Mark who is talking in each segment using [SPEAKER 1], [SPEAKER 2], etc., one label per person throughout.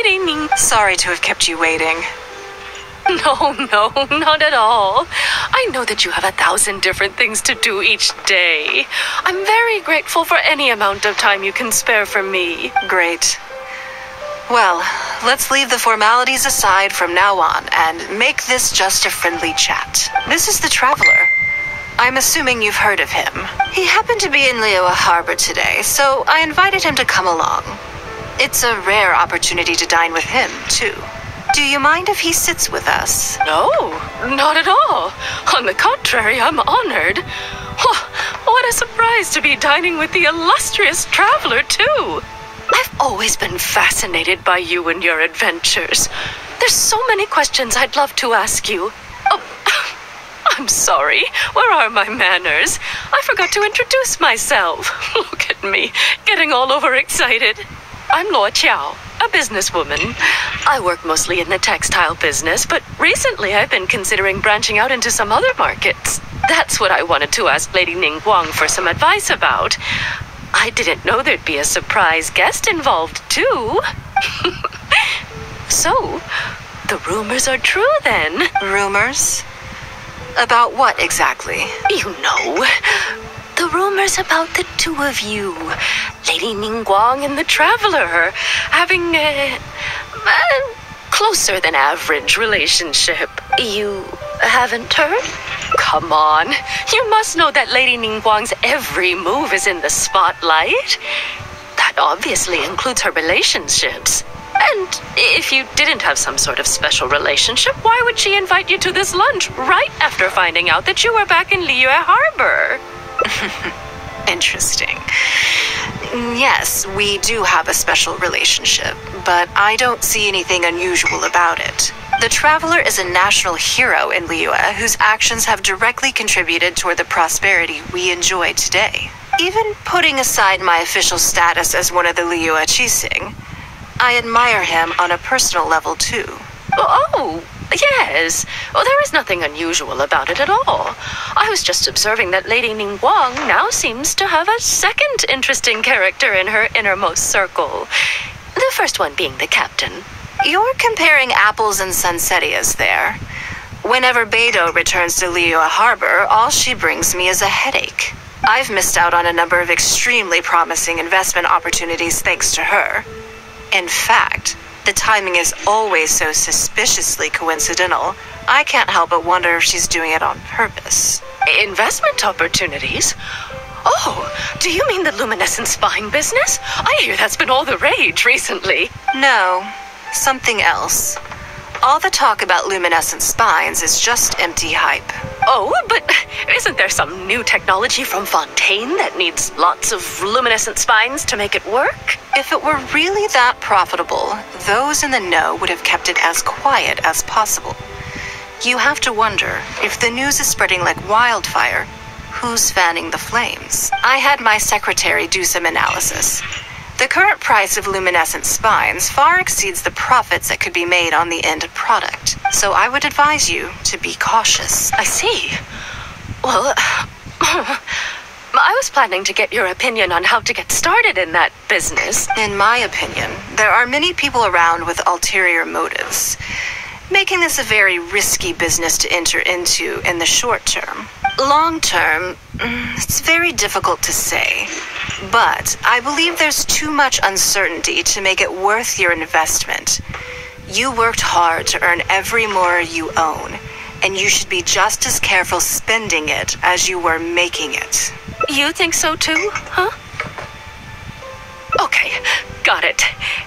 [SPEAKER 1] Lady Ning.
[SPEAKER 2] Sorry to have kept you waiting.
[SPEAKER 1] No, not at all. I know that you have 1,000 different things to do each day. I'm very grateful for any amount of time you can spare for me.
[SPEAKER 2] Great. Well, let's leave the formalities aside from now on and make this just a friendly chat. This is the Traveler. I'm assuming you've heard of him. He happened to be in Liyue Harbor today, so I invited him to come along. It's a rare opportunity to dine with him, too. Do you mind if he sits with us?
[SPEAKER 1] No, not at all. On the contrary, I'm honored. What a surprise to be dining with the illustrious Traveler, too. I've always been fascinated by you and your adventures. There's so many questions I'd love to ask you. Oh, I'm sorry. Where are my manners? I forgot to introduce myself. Look at me, getting all overexcited. I'm Luo Qiao, a businesswoman. I work mostly in the textile business, but recently I've been considering branching out into some other markets. That's what I wanted to ask Lady Ningguang for some advice about. I didn't know there'd be a surprise guest involved, too. So, the rumors are true, then.
[SPEAKER 2] Rumors? About what exactly?
[SPEAKER 1] You know, the rumors about the two of you, Lady Ningguang and the Traveler, having a closer than average relationship. You haven't heard? Come on, you must know that Lady Ningguang's every move is in the spotlight. That obviously includes her relationships. And if you didn't have some sort of special relationship, why would she invite you to this lunch right after finding out that you were back in Liyue Harbor?
[SPEAKER 2] Interesting. Yes, we do have a special relationship, but I don't see anything unusual about it. The Traveler is a national hero in Liyue whose actions have directly contributed toward the prosperity we enjoy today. Even putting aside my official status as one of the Liyue Qixing, I admire him on a personal level too.
[SPEAKER 1] Oh, yes. Well, there is nothing unusual about it at all. I was just observing that Lady Ningguang now seems to have a second interesting character in her innermost circle. The first one being the captain.
[SPEAKER 2] You're comparing apples and sunsettias there. Whenever Beidou returns to Liyue Harbor, all she brings me is a headache. I've missed out on a number of extremely promising investment opportunities thanks to her. In fact, the timing is always so suspiciously coincidental, I can't help but wonder if she's doing it on purpose.
[SPEAKER 1] Investment opportunities? Oh, do you mean the luminescent spine business? I hear that's been all the rage recently.
[SPEAKER 2] No, something else. All the talk about luminescent spines is just empty hype.
[SPEAKER 1] Oh, but isn't there some new technology from Fontaine that needs lots of luminescent spines to make it work?
[SPEAKER 2] If it were really that profitable, those in the know would have kept it as quiet as possible. You have to wonder, if the news is spreading like wildfire, who's fanning the flames? I had my secretary do some analysis. The current price of luminescent spines far exceeds the profits that could be made on the end product, so I would advise you to be cautious.
[SPEAKER 1] I see. Well, I was planning to get your opinion on how to get started in that business.
[SPEAKER 2] In my opinion, there are many people around with ulterior motives, making this a very risky business to enter into in the short term. Long term, it's very difficult to say, but I believe there's too much uncertainty to make it worth your investment. You worked hard to earn every more you own, and you should be just as careful spending it as you were making it.
[SPEAKER 1] You think so too, huh? Okay, got it.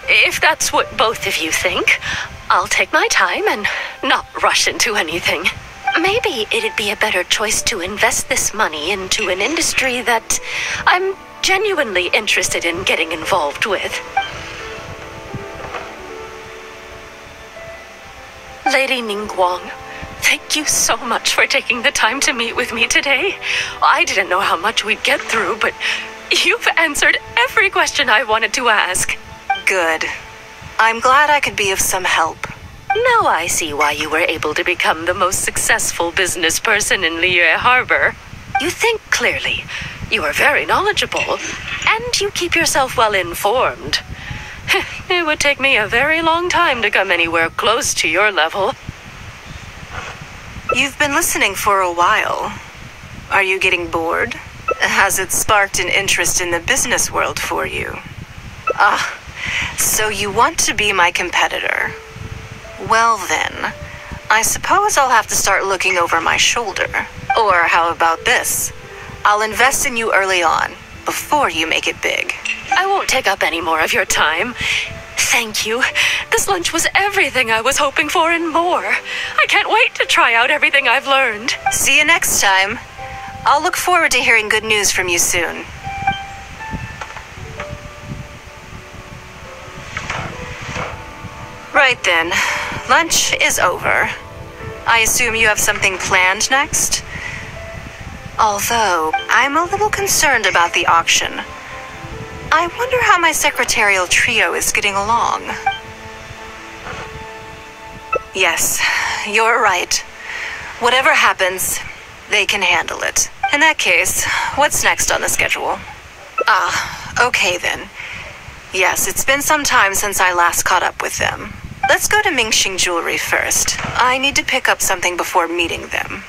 [SPEAKER 1] If that's what both of you think, I'll take my time and not rush into anything. Maybe it'd be a better choice to invest this money into an industry that I'm genuinely interested in getting involved with. Lady Ningguang, thank you so much for taking the time to meet with me today. I didn't know how much we'd get through, but you've answered every question I wanted to ask.
[SPEAKER 2] Good. I'm glad I could be of some help.
[SPEAKER 1] Now I see why you were able to become the most successful business person in Liyue Harbor. You think clearly, you are very knowledgeable, and you keep yourself well informed. It would take me a very long time to come anywhere close to your level.
[SPEAKER 2] You've been listening for a while. Are you getting bored? Has it sparked an interest in the business world for you? Ah, so you want to be my competitor. Well then, I suppose I'll have to start looking over my shoulder. Or how about this? I'll invest in you early on, before you make it big.
[SPEAKER 1] I won't take up any more of your time. Thank you. This lunch was everything I was hoping for and more. I can't wait to try out everything I've learned.
[SPEAKER 2] See you next time. I'll look forward to hearing good news from you soon. Right then, lunch is over. I assume you have something planned next? Although, I'm a little concerned about the auction. I wonder how my secretarial trio is getting along. Yes, you're right. Whatever happens, they can handle it. In that case, what's next on the schedule? Ah, okay then. Yes, it's been some time since I last caught up with them. Let's go to Ningguang Jewelry first. I need to pick up something before meeting them.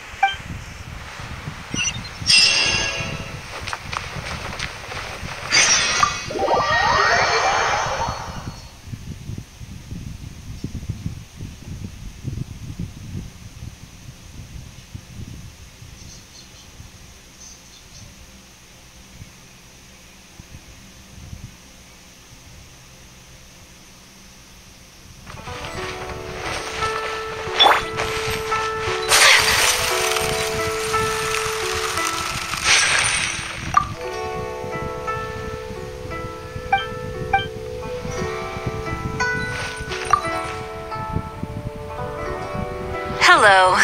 [SPEAKER 2] Hello.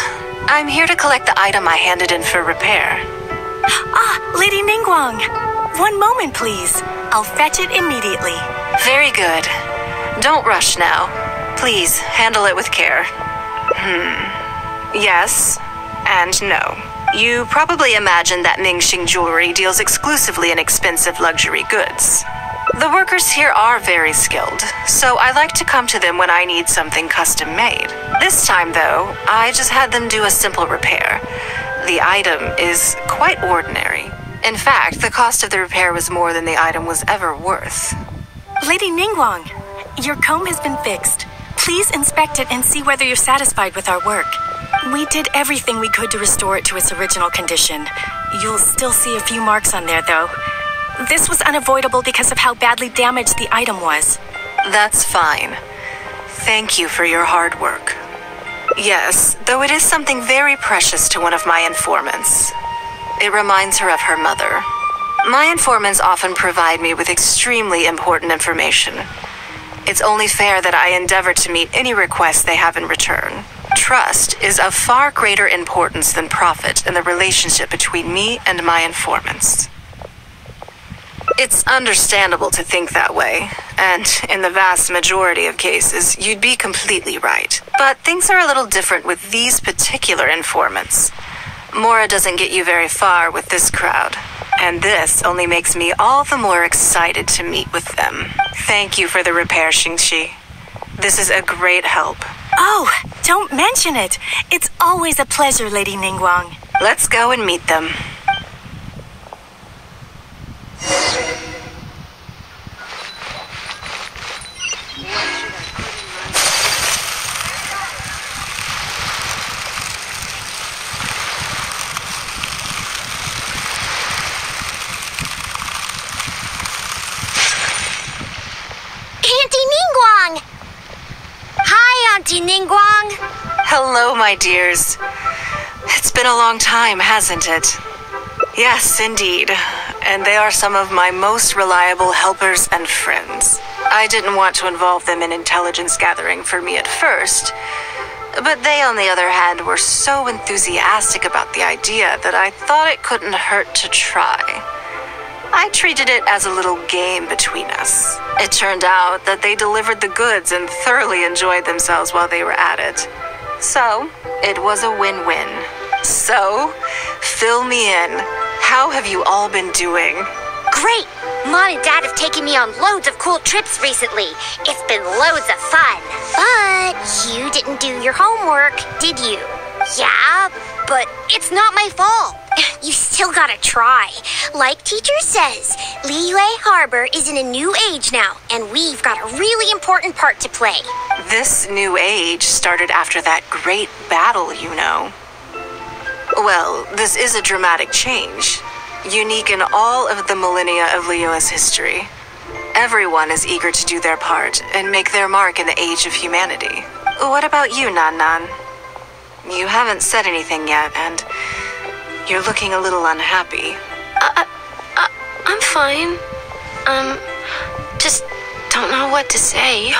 [SPEAKER 2] I'm here to collect the item I handed in for repair.
[SPEAKER 3] Ah, Lady Ningguang. One moment, please. I'll fetch it immediately.
[SPEAKER 2] Very good. Don't rush now. Please, handle it with care. Yes and no. You probably imagine that Ningguang Jewelry deals exclusively in expensive luxury goods. The workers here are very skilled, so I like to come to them when I need something custom made. This time, though, I just had them do a simple repair. The item is quite ordinary. In fact, the cost of the repair was more than the item was ever worth.
[SPEAKER 3] Lady Ningguang, your comb has been fixed. Please inspect it and see whether you're satisfied with our work. We did everything we could to restore it to its original condition. You'll still see a few marks on there, though. This was unavoidable because of how badly damaged the item was.
[SPEAKER 2] That's fine. Thank you for your hard work. Yes, though it is something very precious to one of my informants. It reminds her of her mother. My informants often provide me with extremely important information. It's only fair that I endeavor to meet any request they have in return. Trust is of far greater importance than profit in the relationship between me and my informants. It's understandable to think that way, and in the vast majority of cases, you'd be completely right. But things are a little different with these particular informants. Mora doesn't get you very far with this crowd, and this only makes me all the more excited to meet with them. Thank you for the repair, Xingxi. This is a great help.
[SPEAKER 3] Oh, don't mention it. It's always a pleasure, Lady Ningguang.
[SPEAKER 2] Let's go and meet them.
[SPEAKER 4] Auntie Ningguang! Hi, Auntie Ningguang!
[SPEAKER 2] Hello, my dears. It's been a long time, hasn't it? Yes, indeed. And they are some of my most reliable helpers and friends. I didn't want to involve them in intelligence gathering for me at first, but they, on the other hand, were so enthusiastic about the idea that I thought it couldn't hurt to try. I treated it as a little game between us. It turned out that they delivered the goods and thoroughly enjoyed themselves while they were at it. So, it was a win-win. So, fill me in. How have you all been doing?
[SPEAKER 4] great! Mom and Dad have taken me on loads of cool trips recently. It's been loads of fun. But you didn't do your homework, did you? Yeah, but it's not my fault. You still gotta try. Like teacher says, Liyue Harbor is in a new age now, and we've got a really important part to play.
[SPEAKER 2] This new age started after that great battle, you know. Well, this is a dramatic change, unique in all of the millennia of Liyue's history. Everyone is eager to do their part and make their mark in the age of humanity. What about you, Nan Nan? You haven't said anything yet, and you're looking a little unhappy.
[SPEAKER 1] I'm fine. Just don't know what to say.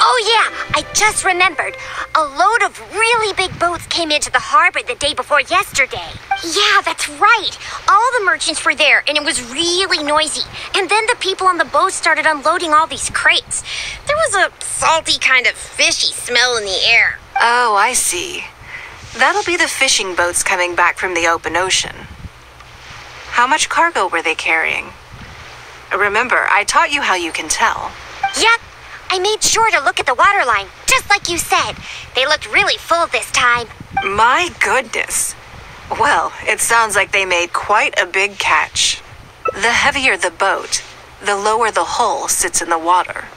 [SPEAKER 4] Oh yeah, I just remembered. A load of really big boats came into the harbor the day before yesterday. Yeah, that's right. All the merchants were there, and it was really noisy. And then the people on the boats started unloading all these crates. There was a salty kind of fishy smell in the air.
[SPEAKER 2] Oh, I see. That'll be the fishing boats coming back from the open ocean. How much cargo were they carrying? Remember, I taught you how you can tell.
[SPEAKER 4] Yep. I made sure to look at the waterline, just like you said. They looked really full this time.
[SPEAKER 2] My goodness. Well, it sounds like they made quite a big catch. The heavier the boat, the lower the hull sits in the water.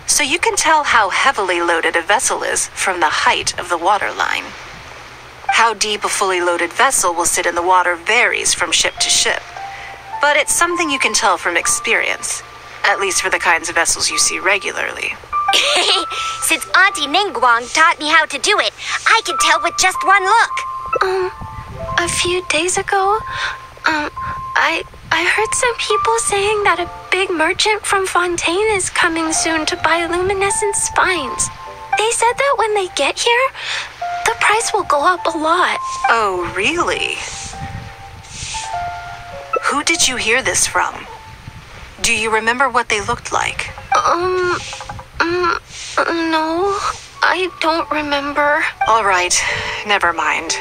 [SPEAKER 2] So you can tell how heavily loaded a vessel is from the height of the waterline. How deep a fully loaded vessel will sit in the water varies from ship to ship. But it's something you can tell from experience, at least for the kinds of vessels you see regularly.
[SPEAKER 4] Since Auntie Ningguang taught me how to do it, I can tell with just one look.
[SPEAKER 1] A few days ago, I heard some people saying that a big merchant from Fontaine is coming soon to buy luminescent spines. They said that when they get here, the price will go up a lot.
[SPEAKER 2] Oh, really? Who did you hear this from? Do you remember what they looked like?
[SPEAKER 1] No, I don't remember.
[SPEAKER 2] All right, never mind.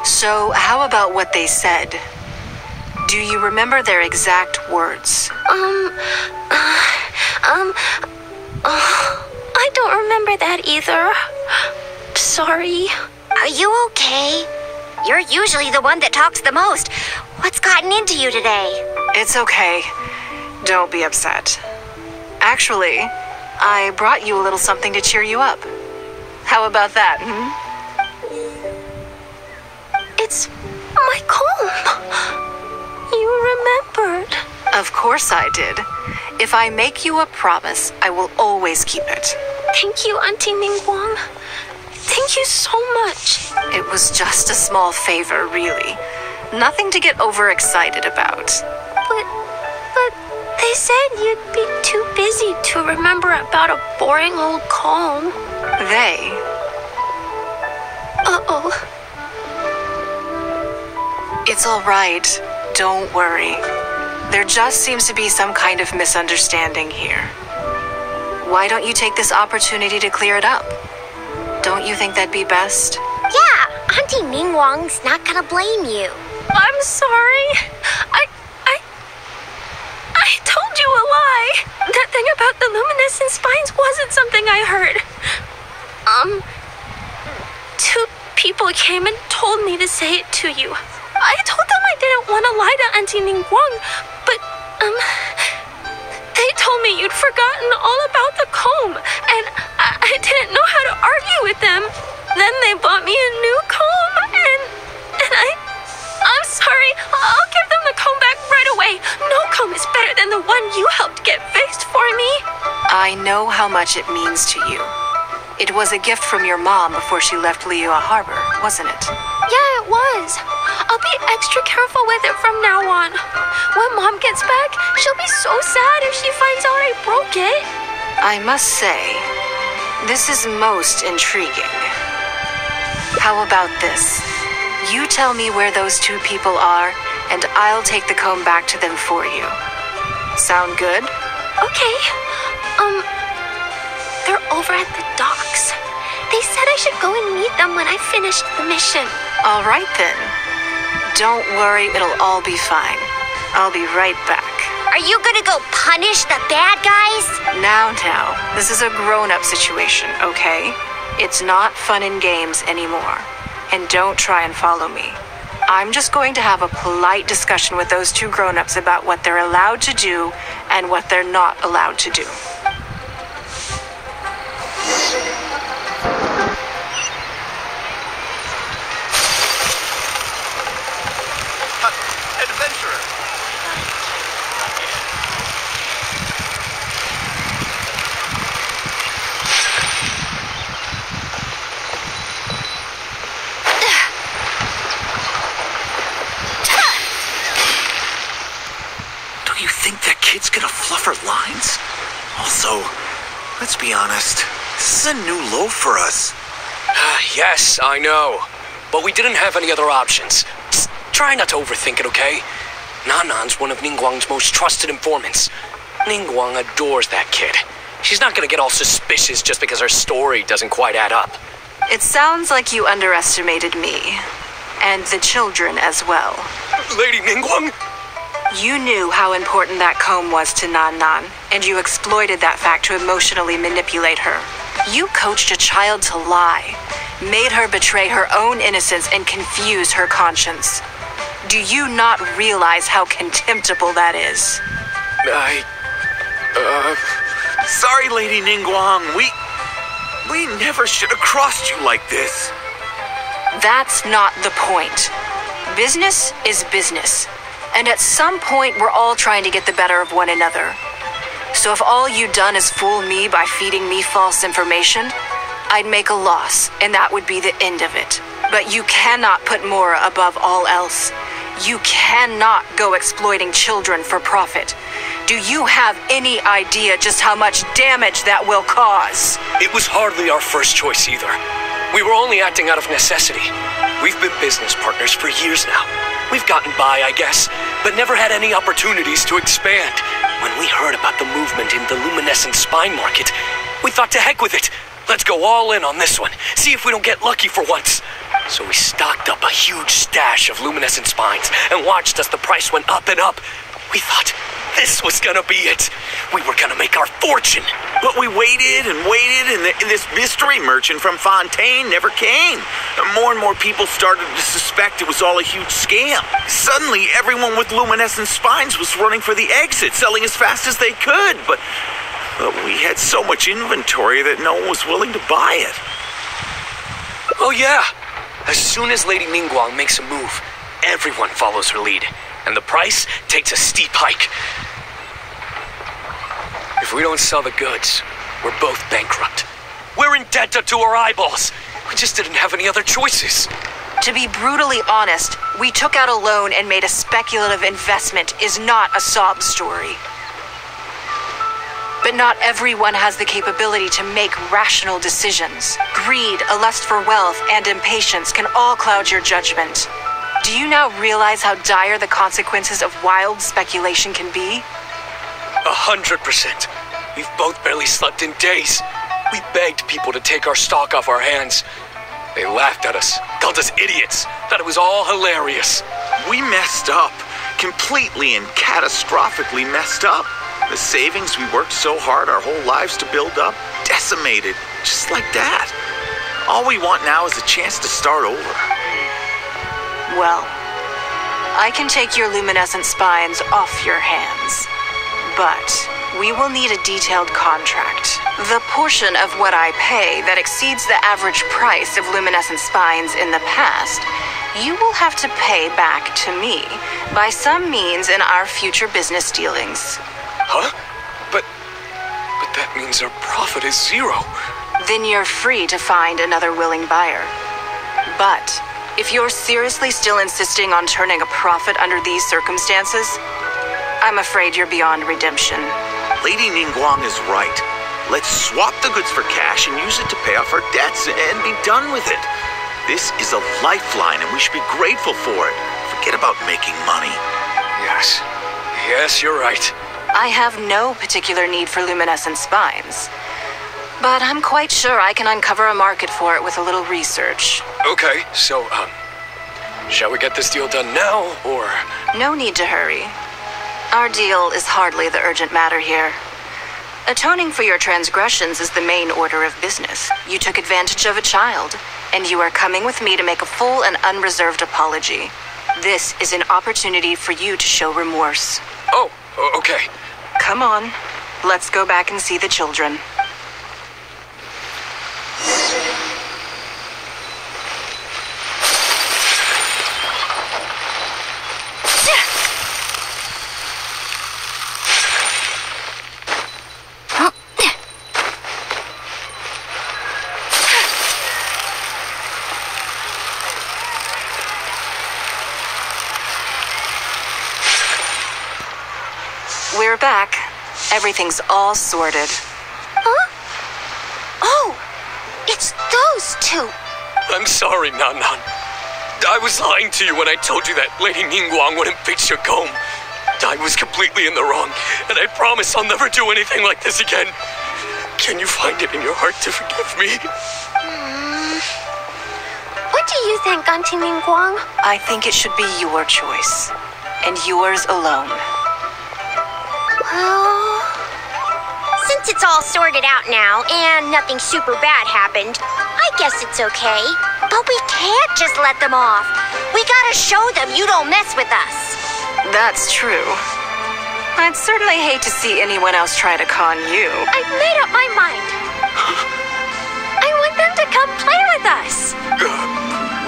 [SPEAKER 2] So, how about what they said? Do you remember their exact words?
[SPEAKER 1] I don't remember that either. Sorry.
[SPEAKER 4] Are you okay? You're usually the one that talks the most. What's gotten into you today?
[SPEAKER 2] It's okay. Don't be upset. Actually, I brought you a little something to cheer you up. How about that,
[SPEAKER 1] It's my comb. You remembered.
[SPEAKER 2] Of course I did. If I make you a promise, I will always keep it.
[SPEAKER 1] Thank you, Auntie Ningguang. Thank you so much.
[SPEAKER 2] It was just a small favor, really. Nothing to get overexcited about.
[SPEAKER 1] But they said you'd be too busy to remember about a boring old comb.
[SPEAKER 2] They?
[SPEAKER 1] Uh-oh.
[SPEAKER 2] It's all right. Don't worry. There just seems to be some kind of misunderstanding here. Why don't you take this opportunity to clear it up? Don't you think that'd be best?
[SPEAKER 4] Yeah, Auntie Ningguang's not gonna blame you.
[SPEAKER 1] I'm sorry. I told you a lie. That thing about the luminescent spines wasn't something I heard. Two people came and told me to say it to you. I told them I didn't want to lie to Auntie Ningguang, but, they told me you'd forgotten all about the comb, and I didn't know how to argue with them. Then they bought me a new comb, and I'm sorry. I'll give them the comb back right away. No comb is better than the one you helped get fixed for me.
[SPEAKER 2] I know how much it means to you. It was a gift from your mom before she left Liyue Harbor, wasn't it?
[SPEAKER 1] Yeah, it was. I'll be extra careful with it from now on. When Mom gets back, she'll be so sad if she finds out I broke it.
[SPEAKER 2] I must say, this is most intriguing. How about this? You tell me where those two people are, and I'll take the comb back to them for you. Sound good?
[SPEAKER 1] Okay. They're over at the docks. They said I should go and meet them when I finished the mission.
[SPEAKER 2] All right then. Don't worry, it'll all be fine. I'll be right back.
[SPEAKER 4] Are you gonna go punish the bad guys?
[SPEAKER 2] Now, this is a grown-up situation, okay? It's not fun and games anymore. And don't try and follow me. I'm just going to have a polite discussion with those two grown-ups about what they're allowed to do and what they're not allowed to do.
[SPEAKER 5] Adventurer.
[SPEAKER 6] Do you think that kid's gonna fluff her lines? Also, let's be honest, this is a new low for us.
[SPEAKER 7] Yes, I know. But we didn't have any other options. Just try not to overthink it, okay? Nanan's one of Ningguang's most trusted informants. Ningguang adores that kid. She's not gonna get all suspicious just because her story doesn't quite add up.
[SPEAKER 2] It sounds like you underestimated me. And the children as well.
[SPEAKER 7] Lady Ningguang?
[SPEAKER 2] You knew how important that comb was to Nan, and you exploited that fact to emotionally manipulate her. You coached a child to lie, made her betray her own innocence and confuse her conscience. Do you not realize how contemptible that is?
[SPEAKER 6] Sorry, Lady Ningguang, we never should have crossed you like this.
[SPEAKER 2] That's not the point. Business is business. And at some point, we're all trying to get the better of one another. So if all you've done is fool me by feeding me false information, I'd make a loss, and that would be the end of it. But you cannot put Mora above all else. You cannot go exploiting children for profit. Do you have any idea just how much damage that will cause?
[SPEAKER 7] It was hardly our first choice either. We were only acting out of necessity. We've been business partners for years now. We've gotten by, I guess, but never had any opportunities to expand. When we heard about the movement in the luminescent spine market, we thought to heck with it. Let's go all in on this one. See if we don't get lucky for once. So we stocked up a huge stash of luminescent spines and watched as the price went up and up. We thought this was gonna be it. We were gonna make our fortune.
[SPEAKER 6] But we waited and this mystery merchant from Fontaine never came. More and more people started to suspect it was all a huge scam. Suddenly, everyone with luminescent spines was running for the exit, selling as fast as they could. But we had so much inventory that no one was willing to buy it.
[SPEAKER 7] Oh yeah. As soon as Lady Ningguang makes a move, everyone follows her lead, and the price takes a steep hike. If we don't sell the goods, we're both bankrupt. We're in debt up to our eyeballs. We just didn't have any other choices.
[SPEAKER 2] To be brutally honest, we took out a loan and made a speculative investment is not a sob story. But not everyone has the capability to make rational decisions. Greed, a lust for wealth, and impatience can all cloud your judgment. Do you now realize how dire the consequences of wild speculation can be?
[SPEAKER 7] 100%. We've both barely slept in days. We begged people to take our stock off our hands. They laughed at us, called us idiots, thought it was all hilarious.
[SPEAKER 6] We messed up. Completely and catastrophically messed up. The savings we worked so hard our whole lives to build up, decimated, just like that. All we want now is a chance to start over.
[SPEAKER 2] Well, I can take your luminescent spines off your hands. But we will need a detailed contract. The portion of what I pay that exceeds the average price of luminescent spines in the past, you will have to pay back to me by some means in our future business dealings.
[SPEAKER 7] Huh? But that means our profit is zero.
[SPEAKER 2] Then you're free to find another willing buyer. But if you're seriously still insisting on turning a profit under these circumstances, I'm afraid you're beyond redemption.
[SPEAKER 6] Lady Ningguang is right. Let's swap the goods for cash and use it to pay off our debts and be done with it. This is a lifeline and we should be grateful for it. Forget about making money.
[SPEAKER 7] Yes, you're right.
[SPEAKER 2] I have no particular need for luminescent spines. But I'm quite sure I can uncover a market for it with a little research.
[SPEAKER 7] Okay, so, shall we get this deal done now, or?
[SPEAKER 2] No need to hurry. Our deal is hardly the urgent matter here. Atoning for your transgressions is the main order of business. You took advantage of a child, and you are coming with me to make a full and unreserved apology. This is an opportunity for you to show remorse.
[SPEAKER 7] Oh, okay.
[SPEAKER 2] Come on, let's go back and see the children. We're back. Everything's all sorted.
[SPEAKER 4] Huh? Oh, it's those two.
[SPEAKER 7] I'm sorry, Nan Nan. I was lying to you when I told you that Lady Ningguang wouldn't fix your comb. I was completely in the wrong, and I promise I'll never do anything like this again. Can you find it in your heart to forgive me?
[SPEAKER 4] What do you think, Auntie Ningguang?
[SPEAKER 2] I think it should be your choice, and yours alone.
[SPEAKER 4] Well, since it's all sorted out now and nothing super bad happened, I guess it's okay. But we can't just let them off. We gotta show them you don't mess with us.
[SPEAKER 2] That's true. I'd certainly hate to see anyone else try to con you.
[SPEAKER 4] I've made up my mind. I want them to come play with us.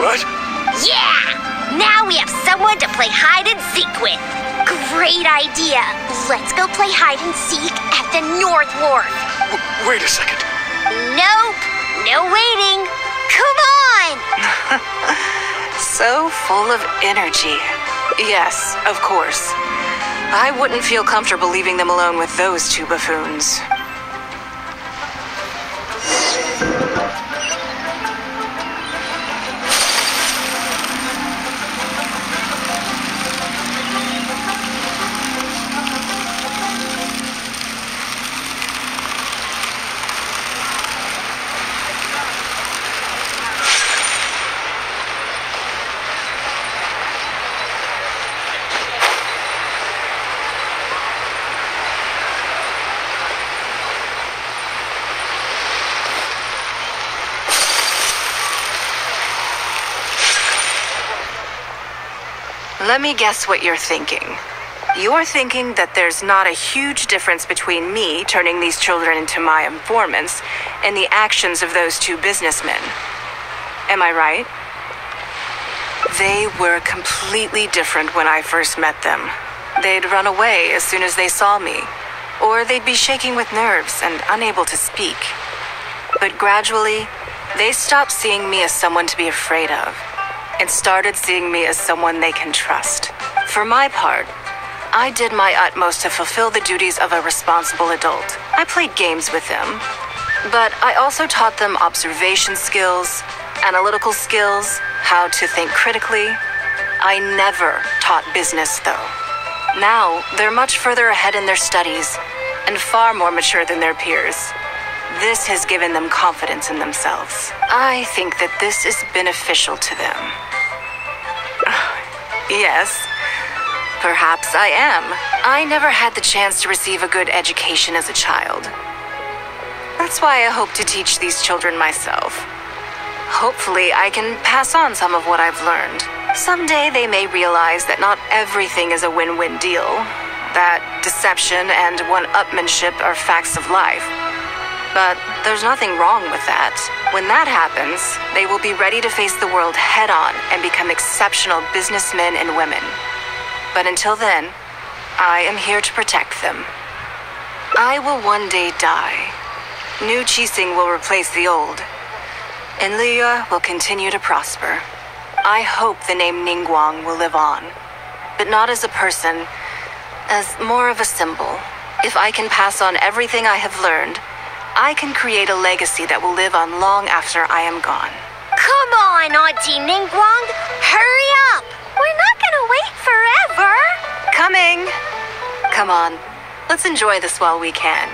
[SPEAKER 7] What?
[SPEAKER 4] Yeah! Now we have someone to play hide and seek with. Great idea. Let's go play hide and seek at the North Wharf.
[SPEAKER 7] Wait a second.
[SPEAKER 4] Nope. No waiting. Come on!
[SPEAKER 2] So full of energy. Yes, of course. I wouldn't feel comfortable leaving them alone with those two buffoons. Let me guess what you're thinking. You're thinking that there's not a huge difference between me turning these children into my informants and the actions of those two businessmen. Am I right? They were completely different when I first met them. They'd run away as soon as they saw me, or they'd be shaking with nerves and unable to speak. But gradually, they stopped seeing me as someone to be afraid of, and started seeing me as someone they can trust. For my part, I did my utmost to fulfill the duties of a responsible adult. I played games with them, but I also taught them observation skills, analytical skills, how to think critically. I never taught business, though. Now, they're much further ahead in their studies, and far more mature than their peers. This has given them confidence in themselves. I think that this is beneficial to them. Yes, perhaps I am. I never had the chance to receive a good education as a child. That's why I hope to teach these children myself. Hopefully, I can pass on some of what I've learned. Someday they may realize that not everything is a win-win deal, that deception and one-upmanship are facts of life. But there's nothing wrong with that. When that happens, they will be ready to face the world head-on and become exceptional businessmen and women. But until then, I am here to protect them. I will one day die. New Qixing will replace the old, and Liyue will continue to prosper. I hope the name Ningguang will live on, but not as a person, as more of a symbol. If I can pass on everything I have learned, I can create a legacy that will live on long after I am gone.
[SPEAKER 4] Come on, Auntie Ningguang. Hurry up. We're not gonna wait forever.
[SPEAKER 2] Coming! Come on, let's enjoy this while we can.